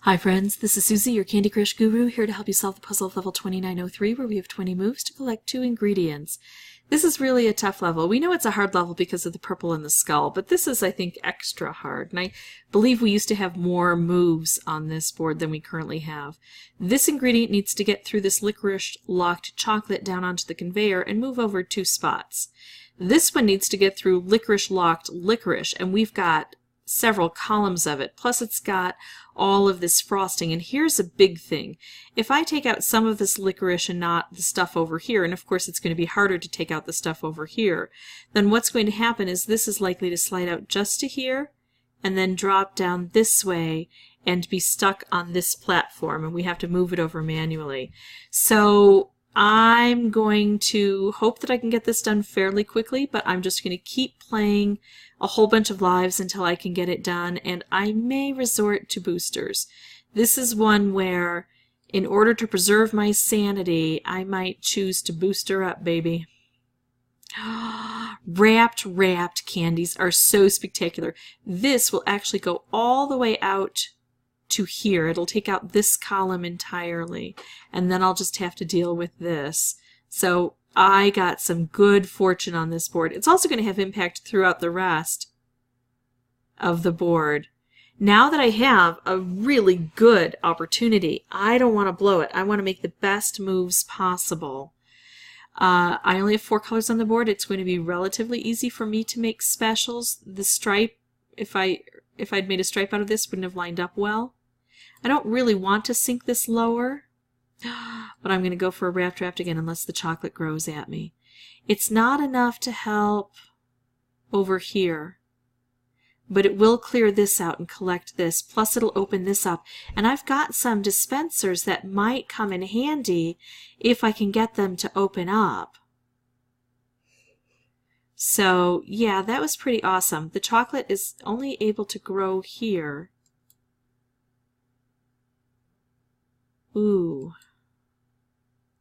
Hi friends, this is Susie, your Candy Crush guru, here to help you solve the puzzle of level 2903, where we have 20 moves to collect 2 ingredients. This is really a tough level. We know it's a hard level because of the purple in the skull, but this is, I think, extra hard, and I believe we used to have more moves on this board than we currently have. This ingredient needs to get through this licorice-locked chocolate down onto the conveyor and move over 2 spots. This one needs to get through licorice-locked licorice, and we've got several columns of it, plus it's got all of this frosting. And here's a big thing. If I take out some of this licorice and not the stuff over here, and of course it's going to be harder to take out the stuff over here, then what's going to happen is this is likely to slide out just to here and then drop down this way and be stuck on this platform, and we have to move it over manually. So I'm going to hope that I can get this done fairly quickly, but I'm just going to keep playing a whole bunch of lives until I can get it done, and I may resort to boosters. This is one where, in order to preserve my sanity, I might choose to booster up, baby. Wrapped candies are so spectacular. This will actually go all the way out to here. It'll take out this column entirely, and then I'll just have to deal with this. So I got some good fortune on this board. It's also going to have impact throughout the rest of the board. Now that I have a really good opportunity, I don't want to blow it. I want to make the best moves possible. I only have 4 colors on the board. It's going to be relatively easy for me to make specials. The stripe, if I'd made a stripe out of this, wouldn't have lined up well. I don't really want to sink this lower, but I'm going to go for a wrapped again unless the chocolate grows at me. It's not enough to help over here, but it will clear this out and collect this, plus it'll open this up. And I've got some dispensers that might come in handy if I can get them to open up. So yeah, that was pretty awesome. The chocolate is only able to grow here. Ooh.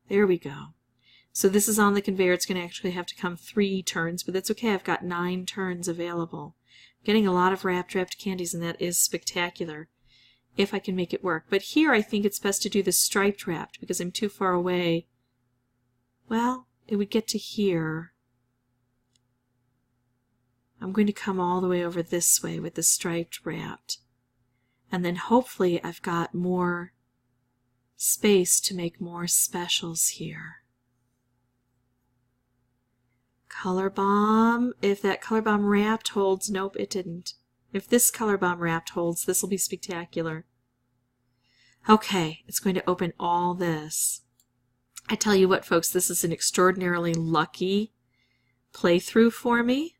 There we go. So this is on the conveyor. It's going to actually have to come 3 turns, but that's okay. I've got 9 turns available. I'm getting a lot of wrapped candies, and that is spectacular if I can make it work. But here I think it's best to do the striped wrapped because I'm too far away. Well, it would get to here. I'm going to come all the way over this way with the striped wrapped. And then hopefully I've got more space to make more specials here. Color bomb. If that color bomb wrapped holds, nope, it didn't. If this color bomb wrapped holds, this will be spectacular. Okay, it's going to open all this. I tell you what, folks, this is an extraordinarily lucky playthrough for me.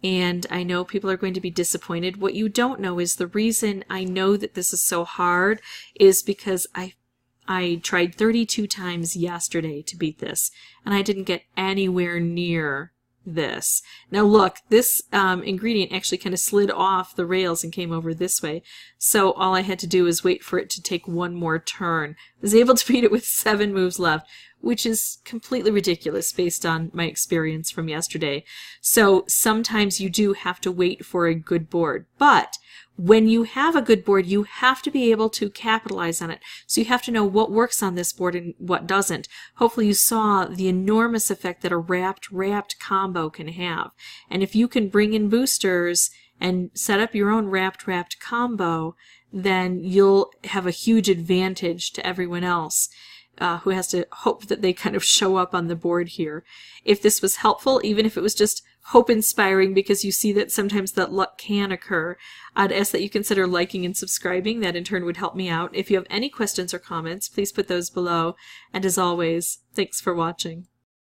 And I know people are going to be disappointed. What you don't know is the reason I know that this is so hard is because I tried 32 times yesterday to beat this, and I didn't get anywhere near this. Now look, this ingredient actually kind of slid off the rails and came over this way, so all I had to do was wait for it to take 1 more turn. I was able to beat it with 7 moves left, which is completely ridiculous based on my experience from yesterday. So sometimes you do have to wait for a good board, but when you have a good board, you have to be able to capitalize on it. So you have to know what works on this board and what doesn't. Hopefully you saw the enormous effect that a wrapped combo can have. And if you can bring in boosters and set up your own wrapped combo, then you'll have a huge advantage to everyone else who has to hope that they kind of show up on the board here. If this was helpful, even if it was just hope-inspiring because you see that sometimes that luck can occur, I'd ask that you consider liking and subscribing. That in turn would help me out. If you have any questions or comments, please put those below. And as always, thanks for watching.